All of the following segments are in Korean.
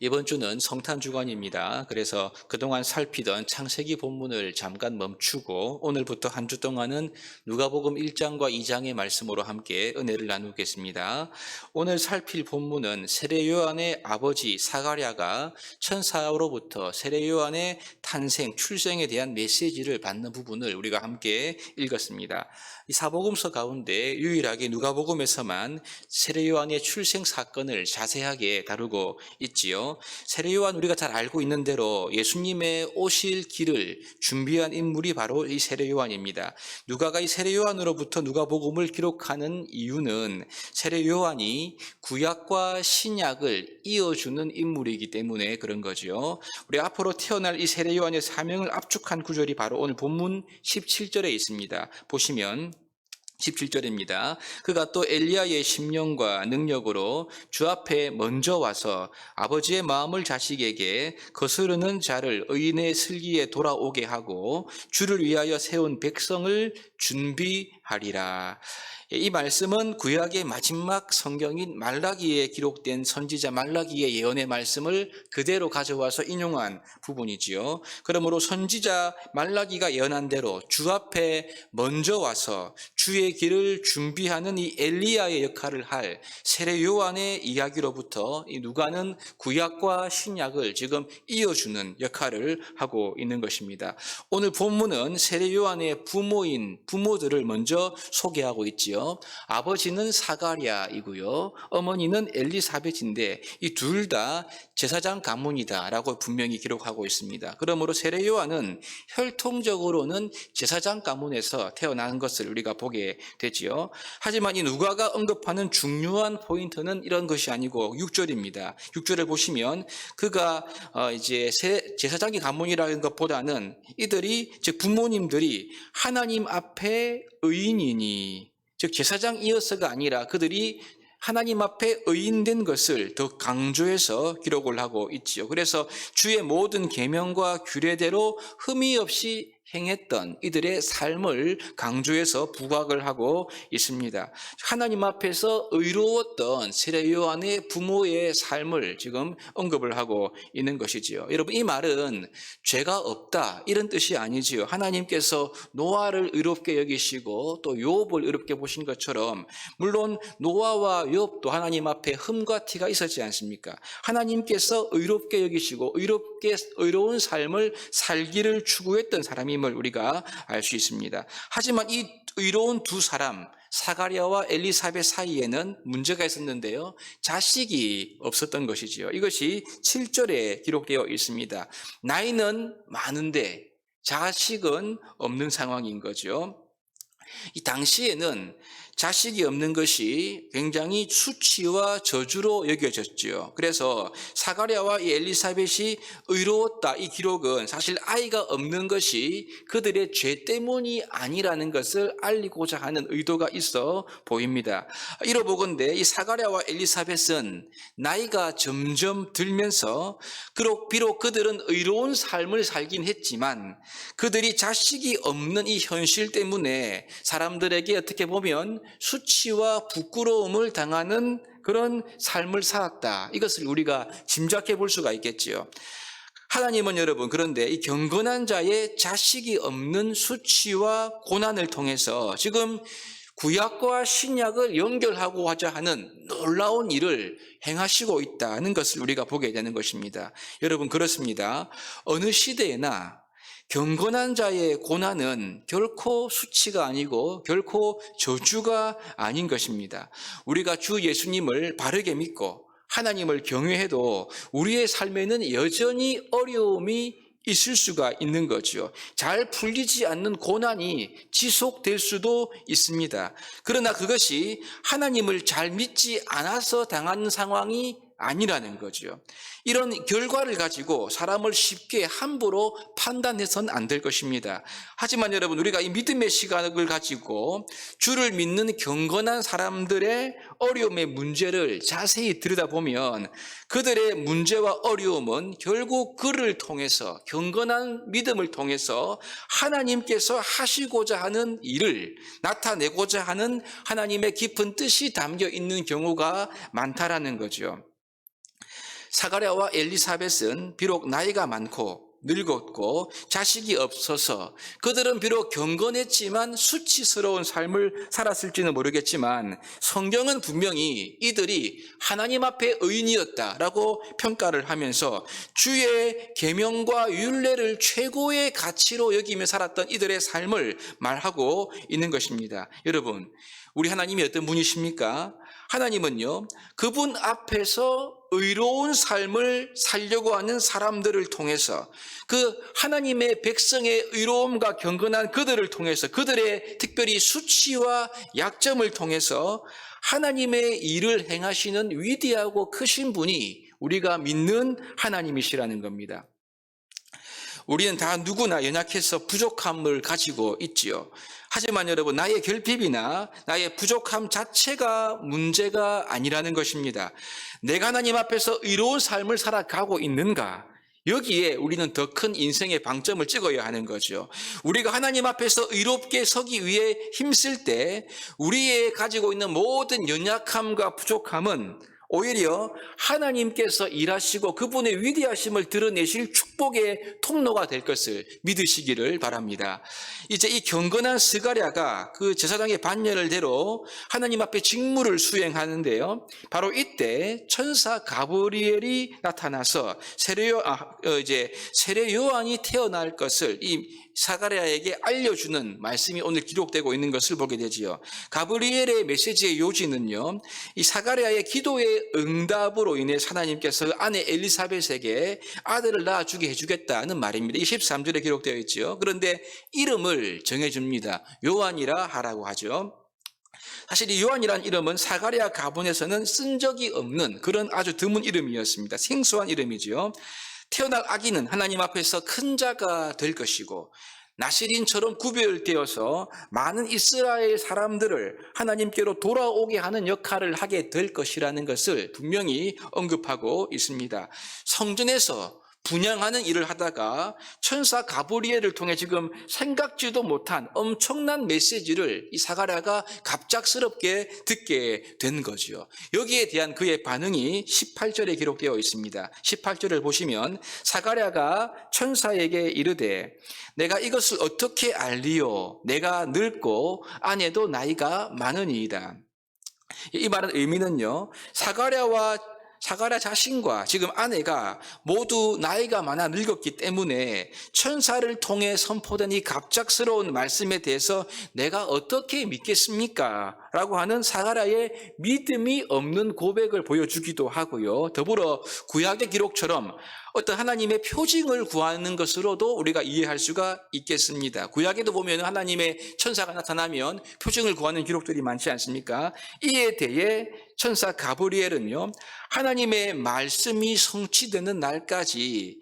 이번 주는 성탄 주간입니다. 그래서 그동안 살피던 창세기 본문을 잠깐 멈추고 오늘부터 한 주 동안은 누가복음 1장과 2장의 말씀으로 함께 은혜를 나누겠습니다. 오늘 살필 본문은 세례 요한의 아버지 사가랴가 천사로부터 세례 요한의 탄생, 출생에 대한 메시지를 받는 부분을 우리가 함께 읽었습니다. 이 사복음서 가운데 유일하게 누가복음에서만 세례 요한의 출생 사건을 자세하게 다루고 있지요. 세례 요한 우리가 잘 알고 있는 대로 예수님의 오실 길을 준비한 인물이 바로 이 세례 요한입니다. 누가가 이 세례 요한으로부터 누가복음을 기록하는 이유는 세례 요한이 구약과 신약을 이어주는 인물이기 때문에 그런 거죠. 우리 앞으로 태어날 이 세례 요한의 사명을 압축한 구절이 바로 오늘 본문 17절에 있습니다. 보시면 17절입니다. 그가 또 엘리야의 심령과 능력으로 주 앞에 먼저 와서 아버지의 마음을 자식에게 거스르는 자를 의인의 슬기에 돌아오게 하고 주를 위하여 세운 백성을 준비하리라. 이 말씀은 구약의 마지막 성경인 말라기에 기록된 선지자 말라기의 예언의 말씀을 그대로 가져와서 인용한 부분이지요. 그러므로 선지자 말라기가 예언한 대로 주 앞에 먼저 와서 주의 길을 준비하는 이 엘리야의 역할을 할 세례 요한의 이야기로부터 이 누가는 구약과 신약을 지금 이어주는 역할을 하고 있는 것입니다. 오늘 본문은 세례 요한의 부모들을 먼저 소개하고 있지요. 아버지는 사가랴이고요. 어머니는 엘리사벳인데 이 둘 다 제사장 가문이다라고 분명히 기록하고 있습니다. 그러므로 세례 요한은 혈통적으로는 제사장 가문에서 태어난 것을 우리가 보게 되지요. 하지만 이 누가가 언급하는 중요한 포인트는 이런 것이 아니고 6절입니다. 6절을 보시면 그가 이제 제사장의 가문이라는 것보다는 이들이 즉 부모님들이 하나님 앞에 의인이니 즉 제사장이어서가 아니라 그들이 하나님 앞에 의인된 것을 더 강조해서 기록을 하고 있지요. 그래서 주의 모든 계명과 규례대로 흠이 없이 행했던 이들의 삶을 강조해서 부각을 하고 있습니다. 하나님 앞에서 의로웠던 세례 요한의 부모의 삶을 지금 언급을 하고 있는 것이지요. 여러분, 이 말은 죄가 없다 이런 뜻이 아니지요. 하나님께서 노아를 의롭게 여기시고 또 욥을 의롭게 보신 것처럼 물론 노아와 욥도 하나님 앞에 흠과 티가 있었지 않습니까? 하나님께서 의롭게 여기시고 의로운 삶을 살기를 추구했던 사람임을 우리가 알 수 있습니다. 하지만 이 의로운 두 사람 사가랴와 엘리사벳 사이에는 문제가 있었는데요. 자식이 없었던 것이지요. 이것이 7절에 기록되어 있습니다. 나이는 많은데 자식은 없는 상황인 거죠. 이 당시에는 자식이 없는 것이 굉장히 수치와 저주로 여겨졌죠. 그래서 사가랴와 이 엘리사벳이 의로웠다 이 기록은 사실 아이가 없는 것이 그들의 죄 때문이 아니라는 것을 알리고자 하는 의도가 있어 보입니다. 이로보건대 이 사가랴와 엘리사벳은 나이가 점점 들면서 비록 그들은 의로운 삶을 살긴 했지만 그들이 자식이 없는 이 현실 때문에 사람들에게 어떻게 보면 수치와 부끄러움을 당하는 그런 삶을 살았다. 이것을 우리가 짐작해 볼 수가 있겠지요. 하나님은 여러분 그런데 이 경건한 자의 자식이 없는 수치와 고난을 통해서 지금 구약과 신약을 연결하고자 하는 놀라운 일을 행하시고 있다는 것을 우리가 보게 되는 것입니다. 여러분 그렇습니다. 어느 시대에나 경건한 자의 고난은 결코 수치가 아니고 결코 저주가 아닌 것입니다. 우리가 주 예수님을 바르게 믿고 하나님을 경외해도 우리의 삶에는 여전히 어려움이 있을 수가 있는 거죠. 잘 풀리지 않는 고난이 지속될 수도 있습니다. 그러나 그것이 하나님을 잘 믿지 않아서 당하는 상황이 아니라는 거죠. 이런 결과를 가지고 사람을 쉽게 함부로 판단해서는 안 될 것입니다. 하지만 여러분 우리가 이 믿음의 시각을 가지고 주를 믿는 경건한 사람들의 어려움의 문제를 자세히 들여다보면 그들의 문제와 어려움은 결국 그를 통해서 경건한 믿음을 통해서 하나님께서 하시고자 하는 일을 나타내고자 하는 하나님의 깊은 뜻이 담겨 있는 경우가 많다라는 거죠. 사가랴와 엘리사벳은 비록 나이가 많고 늙었고 자식이 없어서 그들은 비록 경건했지만 수치스러운 삶을 살았을지는 모르겠지만 성경은 분명히 이들이 하나님 앞에 의인이었다라고 평가를 하면서 주의 계명과 율례를 최고의 가치로 여기며 살았던 이들의 삶을 말하고 있는 것입니다. 여러분, 우리 하나님이 어떤 분이십니까? 하나님은요, 그분 앞에서 의로운 삶을 살려고 하는 사람들을 통해서 그 하나님의 백성의 의로움과 경건한 그들을 통해서 그들의 특별히 수치와 약점을 통해서 하나님의 일을 행하시는 위대하고 크신 분이 우리가 믿는 하나님이시라는 겁니다. 우리는 다 누구나 연약해서 부족함을 가지고 있지요. 하지만 여러분, 나의 결핍이나 나의 부족함 자체가 문제가 아니라는 것입니다. 내가 하나님 앞에서 의로운 삶을 살아가고 있는가? 여기에 우리는 더 큰 인생의 방점을 찍어야 하는 거죠. 우리가 하나님 앞에서 의롭게 서기 위해 힘쓸 때 우리의 가지고 있는 모든 연약함과 부족함은 오히려 하나님께서 일하시고 그분의 위대하심을 드러내실 축복의 통로가 될 것을 믿으시기를 바랍니다. 이제 이 경건한 스가랴가 그 제사장의 반열을 대로 하나님 앞에 직무를 수행하는데요. 바로 이때 천사 가브리엘이 나타나서 세례 요한이 태어날 것을 이 사가랴에게 알려주는 말씀이 오늘 기록되고 있는 것을 보게 되지요. 가브리엘의 메시지의 요지는요, 이 사가랴의 기도의 응답으로 인해 하나님께서 아내 엘리사벳에게 아들을 낳아주게 해주겠다는 말입니다. 23절에 기록되어 있죠. 그런데 이름을 정해줍니다. 요한이라 하라고 하죠. 사실 이 요한이라는 이름은 사가랴 가문에서는 쓴 적이 없는 그런 아주 드문 이름이었습니다. 생소한 이름이죠. 태어날 아기는 하나님 앞에서 큰 자가 될 것이고 나시린처럼 구별되어서 많은 이스라엘 사람들을 하나님께로 돌아오게 하는 역할을 하게 될 것이라는 것을 분명히 언급하고 있습니다. 성전에서 분향하는 일을 하다가 천사 가브리엘을 통해 지금 생각지도 못한 엄청난 메시지를 이 사가랴가 갑작스럽게 듣게 된 거죠. 여기에 대한 그의 반응이 18절에 기록되어 있습니다. 18절을 보시면 사가랴가 천사에게 이르되 내가 이것을 어떻게 알리요? 내가 늙고 아내도 나이가 많으니이다. 이 말의 의미는요, 사가랴 자신과 지금 아내가 모두 나이가 많아 늙었기 때문에 천사를 통해 선포된 이 갑작스러운 말씀에 대해서 내가 어떻게 믿겠습니까? 라고 하는 사가랴의 믿음이 없는 고백을 보여주기도 하고요. 더불어 구약의 기록처럼 어떤 하나님의 표징을 구하는 것으로도 우리가 이해할 수가 있겠습니다. 구약에도 보면 하나님의 천사가 나타나면 표징을 구하는 기록들이 많지 않습니까? 이에 대해 천사 가브리엘은요, 하나님의 말씀이 성취되는 날까지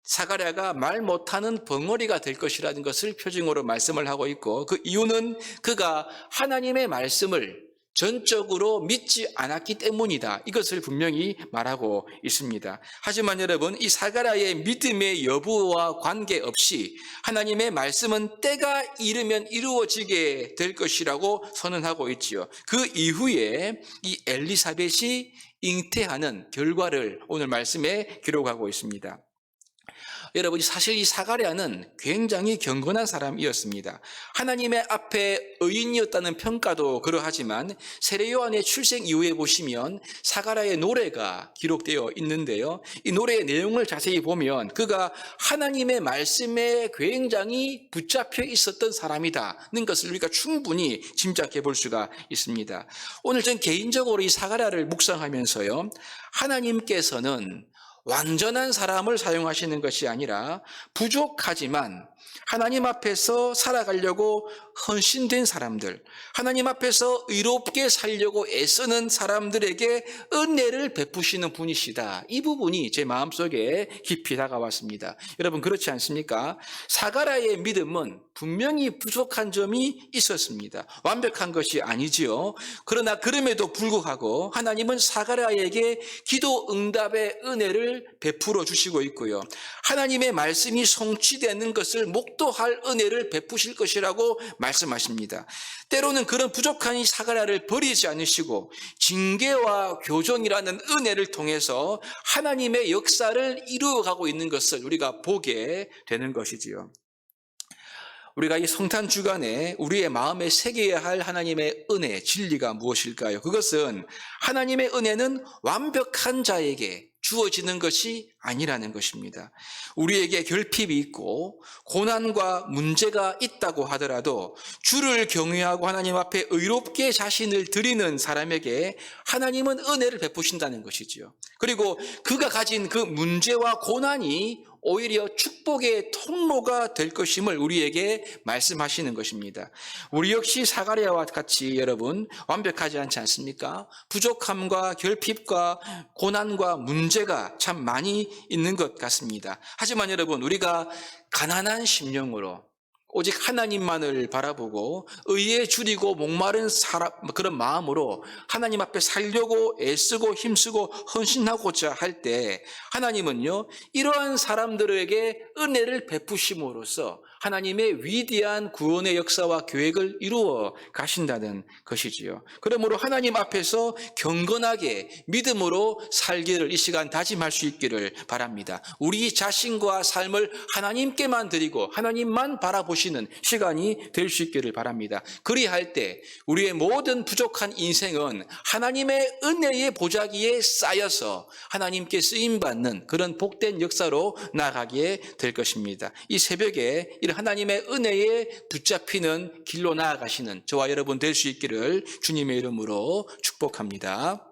사가랴가 말 못하는 벙어리가 될 것이라는 것을 표징으로 말씀을 하고 있고, 그 이유는 그가 하나님의 말씀을 전적으로 믿지 않았기 때문이다. 이것을 분명히 말하고 있습니다. 하지만 여러분, 이 사가랴의 믿음의 여부와 관계없이 하나님의 말씀은 때가 이르면 이루어지게 될 것이라고 선언하고 있지요. 그 이후에 이 엘리사벳이 잉태하는 결과를 오늘 말씀에 기록하고 있습니다. 여러분, 사실 이 사가랴는 굉장히 경건한 사람이었습니다. 하나님의 앞에 의인이었다는 평가도 그러하지만 세례 요한의 출생 이후에 보시면 사가랴의 노래가 기록되어 있는데요. 이 노래의 내용을 자세히 보면 그가 하나님의 말씀에 굉장히 붙잡혀 있었던 사람이다는 것을 우리가 충분히 짐작해 볼 수가 있습니다. 오늘 전 개인적으로 이 사가랴를 묵상하면서요, 하나님께서는 완전한 사람을 사용하시는 것이 아니라 부족하지만 하나님 앞에서 살아가려고 헌신된 사람들, 하나님 앞에서 의롭게 살려고 애쓰는 사람들에게 은혜를 베푸시는 분이시다. 이 부분이 제 마음속에 깊이 다가왔습니다. 여러분, 그렇지 않습니까? 사가랴의 믿음은 분명히 부족한 점이 있었습니다. 완벽한 것이 아니지요. 그러나 그럼에도 불구하고 하나님은 사가랴에게 기도 응답의 은혜를 은혜를 베풀어 주시고 있고요. 하나님의 말씀이 성취되는 것을 목도할 은혜를 베푸실 것이라고 말씀하십니다. 때로는 그런 부족한 이 사가랴를 버리지 않으시고 징계와 교정이라는 은혜를 통해서 하나님의 역사를 이루어가고 있는 것을 우리가 보게 되는 것이지요. 우리가 이 성탄 주간에 우리의 마음에 새겨야 할 하나님의 은혜, 진리가 무엇일까요? 그것은 하나님의 은혜는 완벽한 자에게 주어지는 것이 아니라는 것입니다. 우리에게 결핍이 있고 고난과 문제가 있다고 하더라도 주를 경외하고 하나님 앞에 의롭게 자신을 드리는 사람에게 하나님은 은혜를 베푸신다는 것이지요. 그리고 그가 가진 그 문제와 고난이 오히려 축복의 통로가 될 것임을 우리에게 말씀하시는 것입니다. 우리 역시 사가랴와 같이 여러분 완벽하지 않지 않습니까? 부족함과 결핍과 고난과 문제가 참 많이 있는 것 같습니다. 하지만 여러분, 우리가 가난한 심령으로 오직 하나님만을 바라보고 의에 줄이고 목마른 그런 마음으로 하나님 앞에 살려고 애쓰고 힘쓰고 헌신하고자 할 때 하나님은요, 이러한 사람들에게 은혜를 베푸심으로써 하나님의 위대한 구원의 역사와 계획을 이루어 가신다는 것이지요. 그러므로 하나님 앞에서 경건하게 믿음으로 살기를 이 시간 다짐할 수 있기를 바랍니다. 우리 자신과 삶을 하나님께만 드리고 하나님만 바라보시는 시간이 될 수 있기를 바랍니다. 그리할 때 우리의 모든 부족한 인생은 하나님의 은혜의 보자기에 쌓여서 하나님께 쓰임받는 그런 복된 역사로 나아가게 될 것입니다. 이 새벽에 이런 하나님의 은혜에 붙잡히는 길로 나아가시는 저와 여러분 될 수 있기를 주님의 이름으로 축복합니다.